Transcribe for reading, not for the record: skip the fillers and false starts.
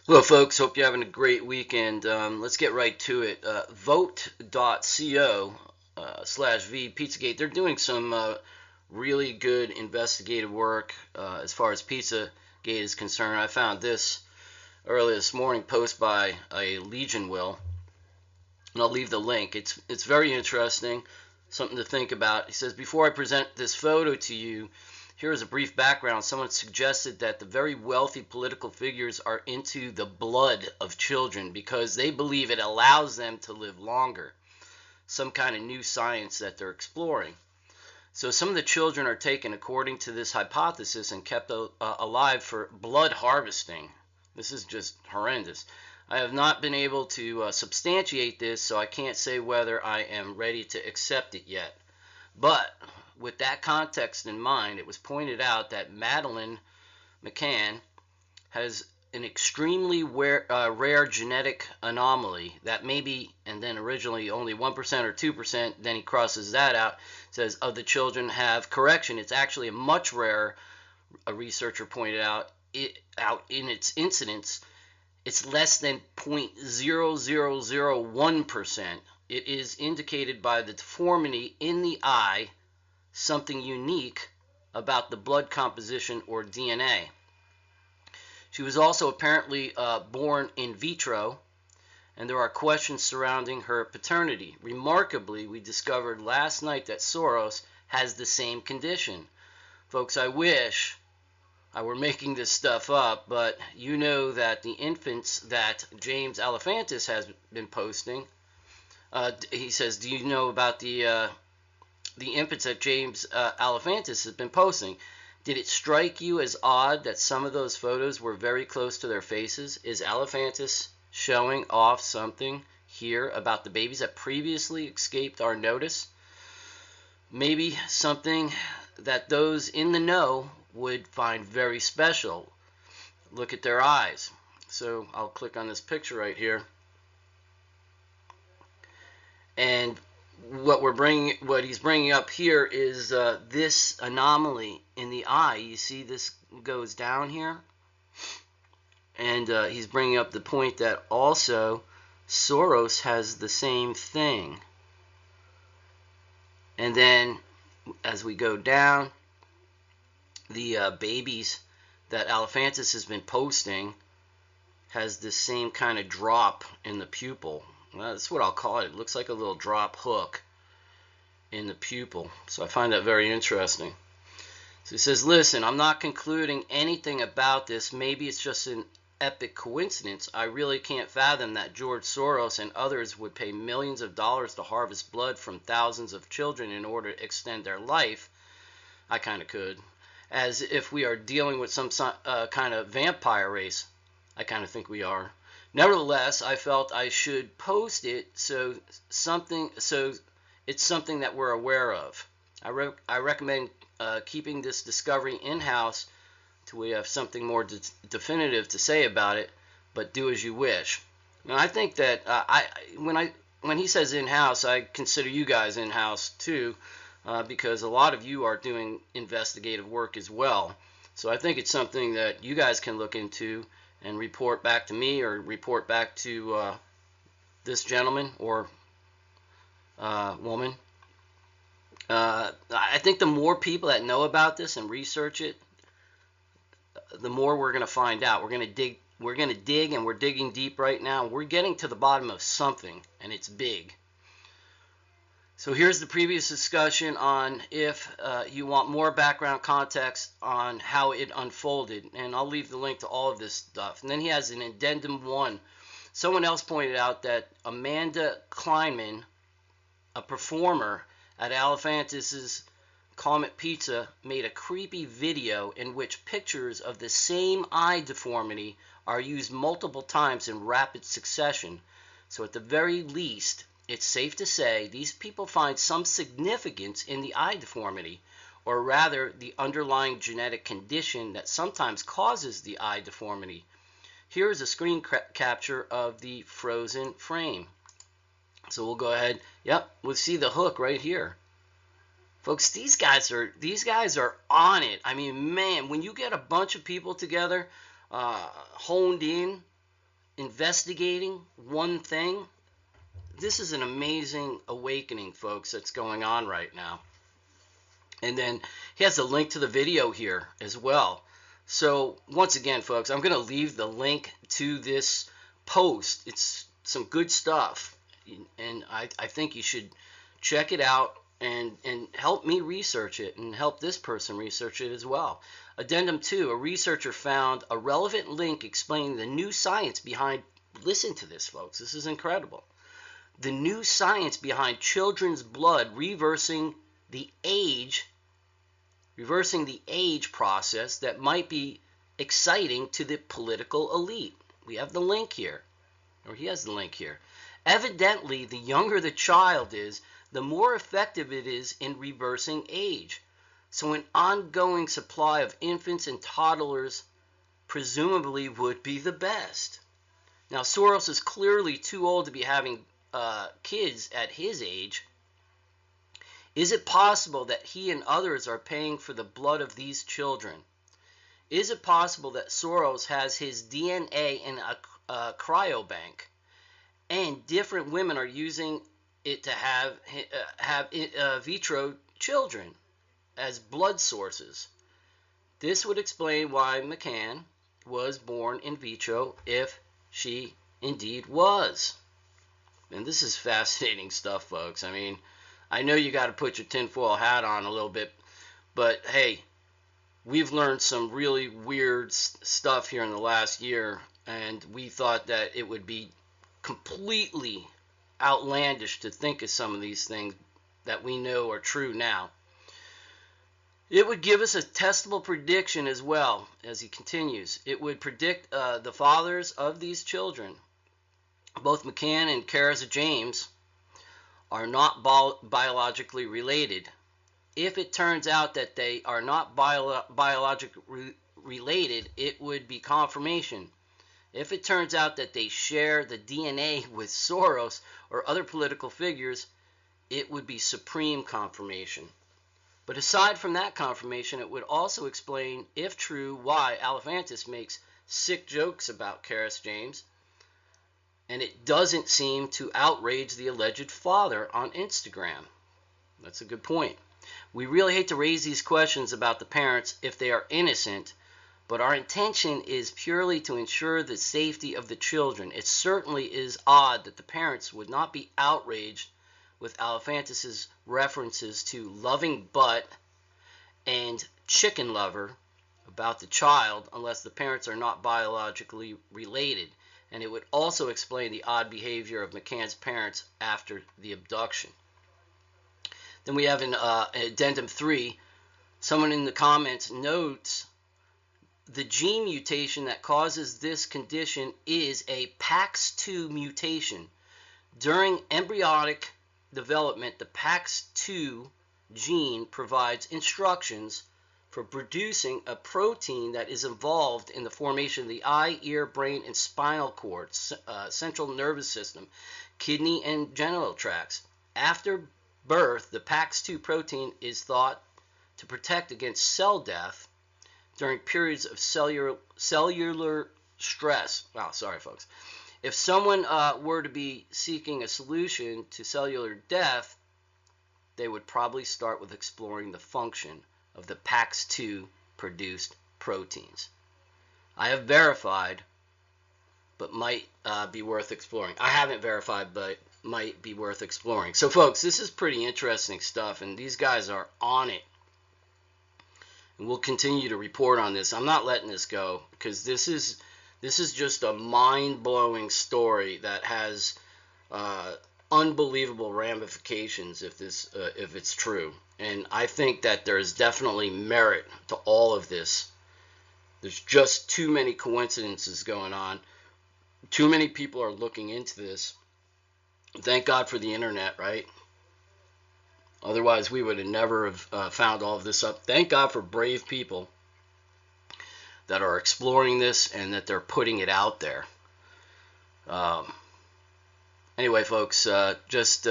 Hello, folks. Hope you're having a great weekend. Let's get right to it. Vote.co /V PizzaGate. They're doing some really good investigative work as far as PizzaGate is concerned. I found this early this morning post by a Legion Will, and I'll leave the link. It's very interesting, something to think about. He says, before I present this photo to you, here is a brief background. Someone suggested that the very wealthy political figures are into the blood of children because they believe it allows them to live longer. Some kind of new science that they're exploring. So some of the children are taken according to this hypothesis and kept alive for blood harvesting. This is just horrendous. I have not been able to substantiate this, so I can't say whether I am ready to accept it yet. But with that context in mind, it was pointed out that Madeline McCann has an extremely rare genetic anomaly that maybe, and then originally only 1% or 2%, then he crosses that out, says of the children have correction. It's actually a much rarer, a researcher pointed out, in its incidence. It's less than 0.0001%. It is indicated by the deformity in the eye, something unique about the blood composition or DNA. She was also apparently born in vitro, and there are questions surrounding her paternity. Remarkably, we discovered last night that Soros has the same condition. Folks, I wish I were making this stuff up, but you know that the infants that James Alefantis has been posting, he says, do you know about the infants that James Alefantis has been posting? Did it strike you as odd that some of those photos were very close to their faces? Is Alefantis showing off something here about the babies that previously escaped our notice? Maybe something that those in the know would find very special. Look at their eyes. So I'll click on this picture right here. And what he's bringing up here is this anomaly in the eye. You see this goes down here, and he's bringing up the point that also Soros has the same thing. And then as we go down, the babies that Alefantis has been posting has this same kind of drop in the pupil. Well, that's what I'll call it. It looks like a little drop hook in the pupil. So I find that very interesting. So he says, listen, I'm not concluding anything about this. Maybe it's just an epic coincidence. I really can't fathom that George Soros and others would pay millions of dollars to harvest blood from thousands of children in order to extend their life. I kind of could. As if we are dealing with some kind of vampire race. I kind of think we are. Nevertheless, I felt I should post it so it's something that we're aware of. I recommend keeping this discovery in-house till we have something more definitive to say about it, but do as you wish. Now, I think that when he says in-house, I consider you guys in-house too, because a lot of you are doing investigative work as well. So I think it's something that you guys can look into and report back to me or report back to this gentleman or woman. I think the more people that know about this and research it, the more we're going to find out. We're going to dig, and we're digging deep right now. We're getting to the bottom of something, and it's big. So here's the previous discussion on if you want more background context on how it unfolded, and I'll leave the link to all of this stuff. And then he has an addendum 1. Someone else pointed out that Amanda Kleinman, a performer at Alefantis' Comet Pizza, made a creepy video in which pictures of the same eye deformity are used multiple times in rapid succession. So at the very least, it's safe to say these people find some significance in the eye deformity, or rather the underlying genetic condition that sometimes causes the eye deformity. Here is a screen capture of the frozen frame. So we'll go ahead. Yep, we'll see the hook right here. Folks, these guys are on it. I mean, man, when you get a bunch of people together, honed in investigating one thing, this is an amazing awakening, folks, that's going on right now. And then he has a link to the video here as well. So once again, folks, I'm going to leave the link to this post. It's some good stuff, and I think you should check it out and help me research it and help this person research it as well. Addendum 2, a researcher found a relevant link explaining the new science behind, listen to this, folks, this is incredible, the new science behind children's blood reversing the age process that might be exciting to the political elite. We have the link here, or he has the link here. Evidently, the younger the child is, the more effective it is in reversing age. So an ongoing supply of infants and toddlers presumably would be the best. Now, Soros is clearly too old to be having kids at his age. Is it possible that he and others are paying for the blood of these children? Is it possible that Soros has his DNA in a cryobank and different women are using it to have vitro children as blood sources? This would explain why McCann was born in vitro if she indeed was. And this is fascinating stuff, folks. I mean, I know you got to put your tinfoil hat on a little bit, but hey, we've learned some really weird stuff here in the last year, and we thought that it would be completely outlandish to think of some of these things that we know are true now. It would give us a testable prediction as well, as he continues. It would predict the fathers of these children. Both McCann and Karis James are not biologically related. If it turns out that they are not biologically related, it would be confirmation. If it turns out that they share the DNA with Soros or other political figures, it would be supreme confirmation. But aside from that confirmation, it would also explain, if true, why Alefantis makes sick jokes about Karis James, and it doesn't seem to outrage the alleged father on Instagram. That's a good point. We really hate to raise these questions about the parents if they are innocent, but our intention is purely to ensure the safety of the children. It certainly is odd that the parents would not be outraged with Alefantis' references to loving butt and chicken lover about the child unless the parents are not biologically related. And it would also explain the odd behavior of McCann's parents after the abduction. Then we have in Addendum 3, someone in the comments notes the gene mutation that causes this condition is a PAX2 mutation. During embryonic development, the PAX2 gene provides instructions for producing a protein that is involved in the formation of the eye, ear, brain, and spinal cord, central nervous system, kidney, and genital tracts. After birth, the PAX2 protein is thought to protect against cell death during periods of cellular stress. Wow, sorry, folks. If someone were to be seeking a solution to cellular death, they would probably start with exploring the function of the PAX2 produced proteins. I have verified, but might be worth exploring. I haven't verified, but might be worth exploring. So, folks, this is pretty interesting stuff, and these guys are on it. And we'll continue to report on this. I'm not letting this go because this is just a mind-blowing story that has unbelievable ramifications if it's true. And I think that there's definitely merit to all of this. There's just too many coincidences going on. Too many people are looking into this. Thank God for the internet, right? Otherwise, we would have never have found all of this up. Thank God for brave people that are exploring this and that they're putting it out there. Anyway, folks, just